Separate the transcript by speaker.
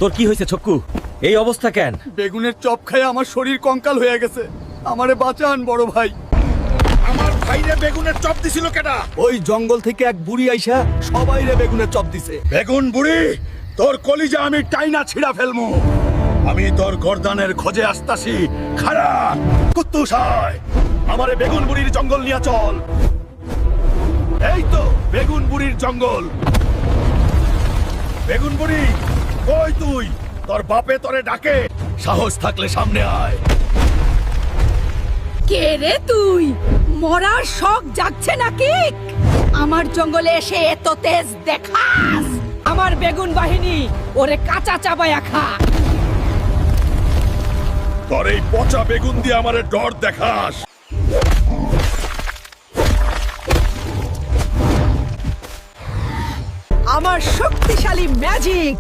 Speaker 1: তোর কি হয়েছে ছক্কু? এই অবস্থা কেন?
Speaker 2: বেগুনের চপ খায় আমার শরীর কঙ্কাল হয়ে গেছে। আমারে বাঁচান বড় ভাই।
Speaker 3: আমার ভাইরে বেগুনের চপ দিছিল কেডা?
Speaker 2: ওই জঙ্গল থেকে এক বুড়ি আইসা সবাইরে বেগুনের চপ দিছে।
Speaker 3: বেগুন বুড়ি, তোর কলিজা আমি টাইনা ছিড়া ফেলমু। আমি তোর গর্দানের খোঁজে আসতাছি। খাড়া কুত্তুস হয়, আমারে বেগুন বুড়ির জঙ্গল নিয়ে চল। এই তো বেগুন বুড়ির জঙ্গল। বেগুন বুড়ি কই তুই? তোর বাপে তোরে ডাকে, সাহস থাকলে সামনে আয়।
Speaker 4: কে রে তুই? মরার শখ জাগছে নাকি? আমার জঙ্গলে এসে এত তেজ দেখাস? আমার বেগুন বাহিনী ওরে কাঁচা চাবায়া খা।
Speaker 3: তোর এই পচা বেগুন দিয়ে আমারে ডর দেখাস?
Speaker 4: আমার শক্তিশালী ম্যাজিক